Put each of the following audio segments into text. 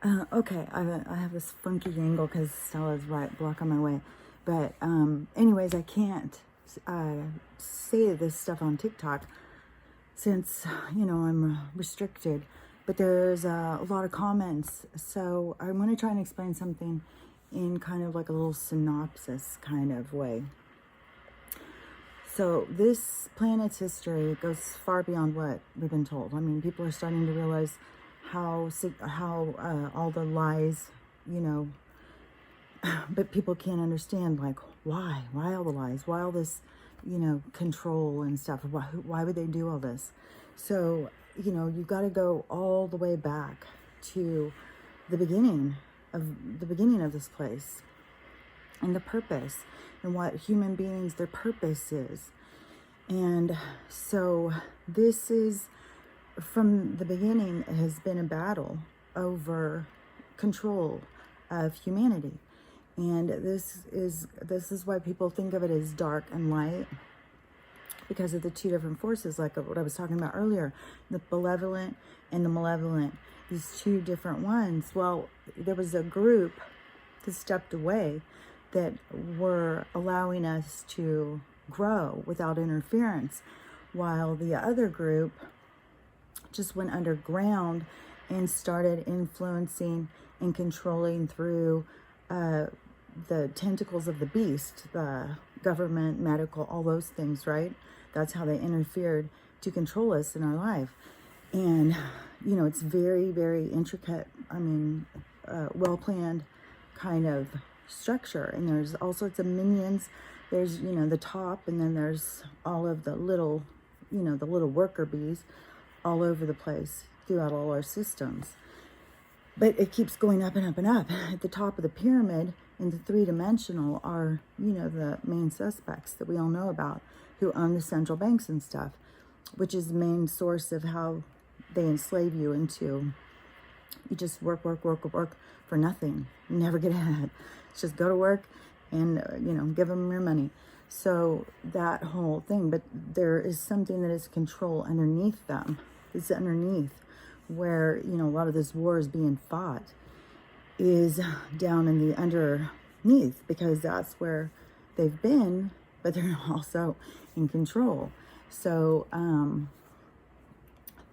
Okay, I have this funky angle because Stella's right blocking my way. But anyways, I can't uh, say this stuff on TikTok since, I'm restricted. But there's a lot of comments. So I want to try and explain something in kind of like a little synopsis kind of way. So this planet's history goes far beyond what we've been told. I mean, people are starting to realize how all the lies, you know, but people can't understand, like, why all the lies, why all this, control and stuff. Why would they do all this? So, you've got to go all the way back to the beginning of this place, and the purpose, and what human beings, their purpose is. And so this is, from the beginning, it has been a battle over control of humanity. And this is why people think of it as dark and light, because of the two different forces, like what I was talking about earlier, the benevolent and the malevolent, these two different ones. Well, there was a group that stepped away that were allowing us to grow without interference, while the other group just went underground and started influencing and controlling through the tentacles of the beast, the government, medical, all those things, right? That's how they interfered to control us in our life. And, it's very, very intricate. I mean, well-planned kind of structure. And there's all sorts of minions. There's, the top, and then there's all of the little, the little worker bees all over the place throughout all our systems. But it keeps going up and up and up. At the top of the pyramid, in the three-dimensional, are, the main suspects that we all know about, who own the central banks and stuff, which is the main source of how they enslave you into, you just work for nothing. You never get ahead. Just go to work and, give them your money. So that whole thing, but there is something that is control underneath them. It's underneath where, a lot of this war is being fought, is down in the underneath, because that's where they've been, but they're also in control. So,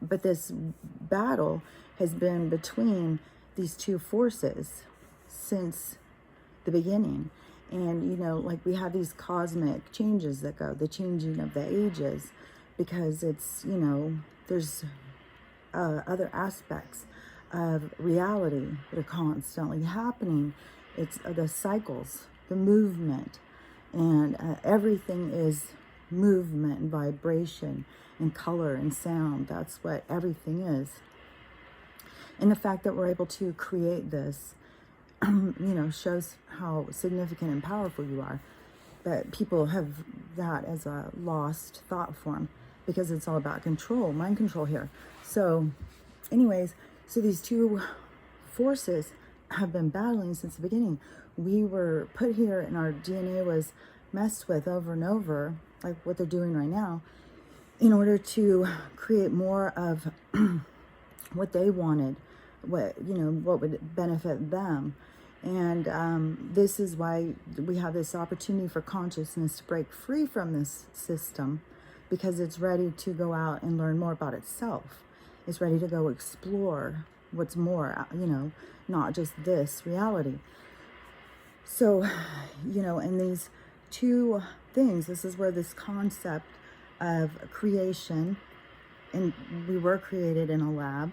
but this battle has been between these two forces since the beginning. And, like, we have these cosmic changes that go, the changing of the ages, because it's, there's other aspects of reality that are constantly happening. It's the cycles, the movement, and everything is movement and vibration and color and sound. That's what everything is. And the fact that we're able to create this, shows how significant and powerful you are. But people have that as a lost thought form, because it's all about control, mind control here. So anyways, so these two forces have been battling since the beginning. We were put here and our DNA was messed with over and over, like what they're doing right now, in order to create more of what they wanted, what would benefit them. And this is why we have this opportunity for consciousness to break free from this system, because it's ready to go out and learn more about itself. It's ready to go explore what's more, not just this reality. So, and these two things, this is where this concept of creation, and we were created in a lab,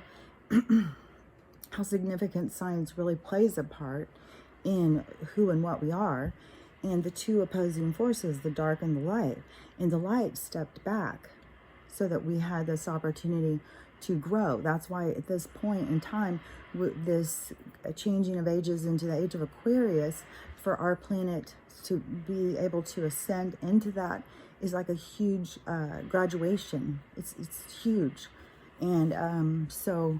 how significant science really plays a part in who and what we are, and the two opposing forces, the dark and the light. And the light stepped back so that we had this opportunity to grow. That's why at this point in time, this changing of ages into the age of Aquarius, for our planet to be able to ascend into that is like a huge graduation. It's huge. And so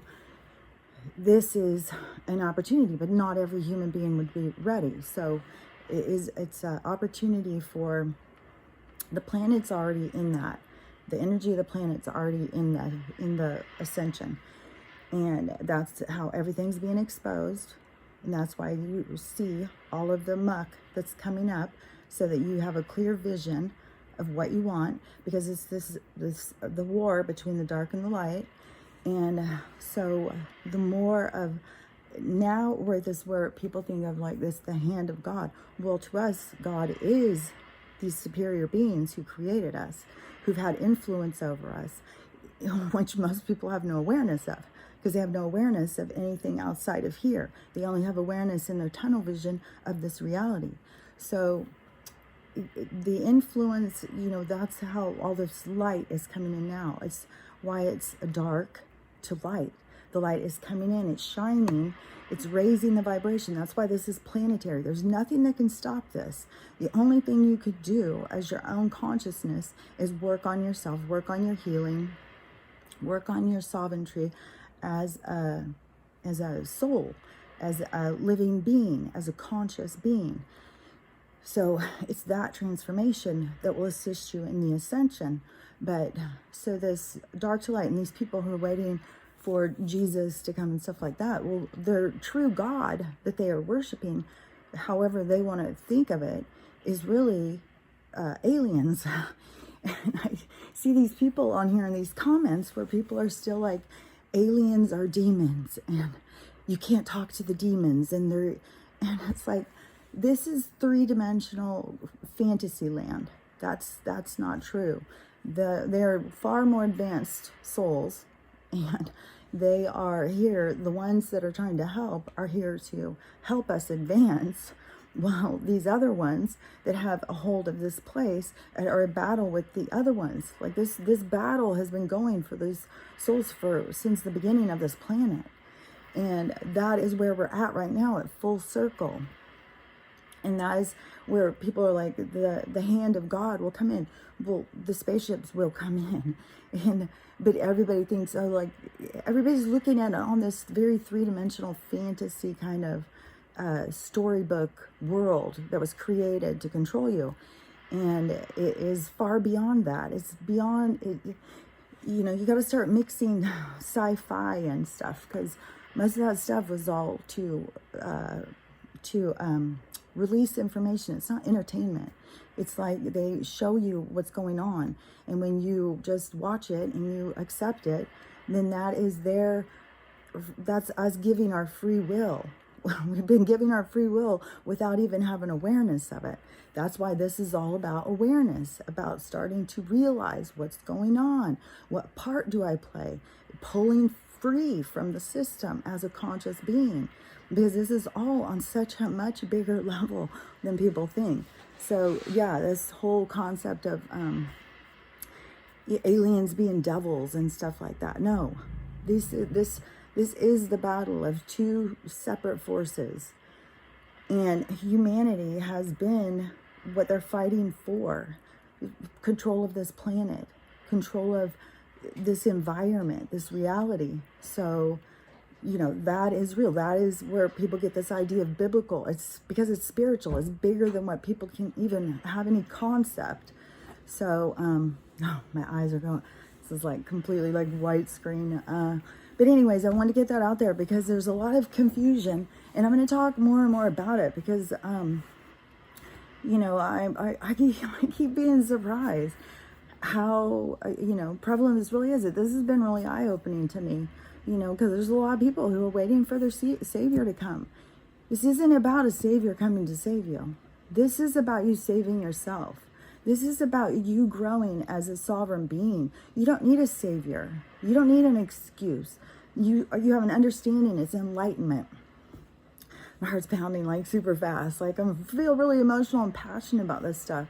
this is an opportunity, but not every human being would be ready. So it's an opportunity for the planet's already in that. The energy of the planet's already in that, in the ascension. And that's how everything's being exposed. And that's why you see all of the muck that's coming up, so that you have a clear vision of what you want, because it's the war between the dark and the light. And so the more of now, where people think of like this, the hand of God. Well, to us, God is these superior beings who created us, who've had influence over us, which most people have no awareness of, because they have no awareness of anything outside of here. They only have awareness in their tunnel vision of this reality. So the influence, that's how all this light is coming in now. It's why it's dark to light. The light is coming in, it's shining, it's raising the vibration. That's why this is planetary. There's nothing that can stop this. The only thing you could do as your own consciousness is work on yourself, work on your healing, work on your sovereignty as a soul, as a living being, as a conscious being. So it's that transformation that will assist you in the ascension. But so this dark to light, and these people who are waiting for Jesus to come and stuff like that, well, their true God that they are worshiping, however they want to think of it, is really aliens. And I see these people on here in these comments where people are still like, aliens are demons and you can't talk to the demons, and it's like, this is three-dimensional fantasy land. That's not true. They're far more advanced souls, and they are here. The ones that are trying to help are here to help us advance, while these other ones that have a hold of this place are at battle with the other ones. Like this battle has been going for these souls since the beginning of this planet. And that is where we're at right now, at full circle. And that is where people are like, the hand of God will come in. Well, the spaceships will come in. But everybody thinks, everybody's looking at it on this very three-dimensional fantasy kind of storybook world that was created to control you. And it is far beyond that. It's beyond it. You got to start mixing sci-fi and stuff, because most of that stuff was all to release information. It's not entertainment. It's like they show you what's going on, and when you just watch it and you accept it, then that's us giving our free will. We've been giving our free will without even having awareness of it. That's why this is all about awareness, about starting to realize what's going on. What part do I play? Pulling free from the system as a conscious being, because this is all on such a much bigger level than people think. So yeah, this whole concept of aliens being devils and stuff like that. No, this is the battle of two separate forces, and humanity has been what they're fighting for: control of this planet, control of this environment, this reality. So that is real. That is where people get this idea of biblical. It's because it's spiritual. It's bigger than what people can even have any concept. So my eyes are going, this is like completely like white screen. But anyways, I wanted to get that out there because there's a lot of confusion, and I'm going to talk more and more about it, because I keep being surprised how prevalent this really is. This has been really eye-opening to me, because there's a lot of people who are waiting for their savior to come. This isn't about a savior coming to save you. This is about you saving yourself. This is about you growing as a sovereign being. You don't need a savior. You don't need an excuse. You have an understanding. It's enlightenment. My heart's pounding like super fast. Like I feel really emotional and passionate about this stuff,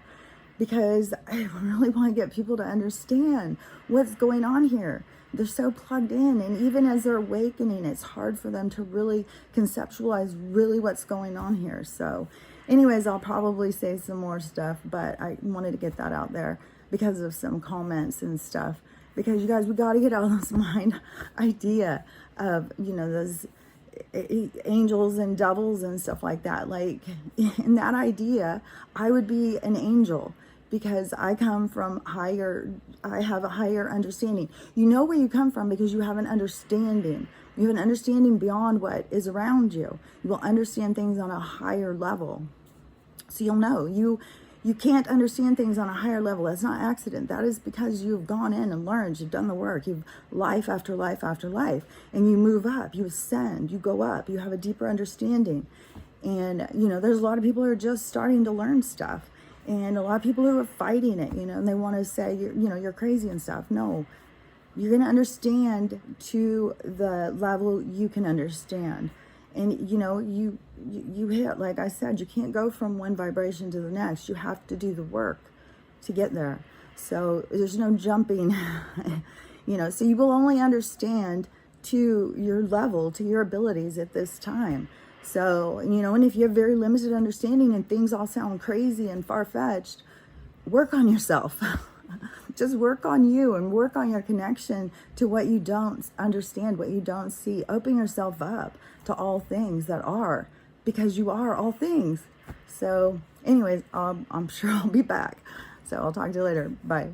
because I really want to get people to understand what's going on here. They're so plugged in, and even as they're awakening, it's hard for them to really conceptualize really what's going on here. So anyways, I'll probably say some more stuff, but I wanted to get that out there because of some comments and stuff. Because you guys, we got to get out of this mind idea of, those angels and devils and stuff like that. Like in that idea, I would be an angel, because I come from I have a higher understanding. You know where you come from because you have an understanding. You have an understanding beyond what is around you. You will understand things on a higher level. So you'll know. You can't understand things on a higher level. That's not accident. That is because you've gone in and learned. You've done the work. You've life after life after life. And you move up. You ascend. You go up. You have a deeper understanding. And, there's a lot of people who are just starting to learn stuff. And a lot of people who are fighting it, and they want to say, you're crazy and stuff. No, you're going to understand to the level you can understand. And, you hit, like I said, you can't go from one vibration to the next. You have to do the work to get there. So there's no jumping, so you will only understand to your level, to your abilities at this time. So, and if you have very limited understanding and things all sound crazy and far-fetched, work on yourself. Just work on you and work on your connection to what you don't understand, what you don't see. Open yourself up to all things that are, because you are all things. So anyways, I'm sure I'll be back. So I'll talk to you later. Bye.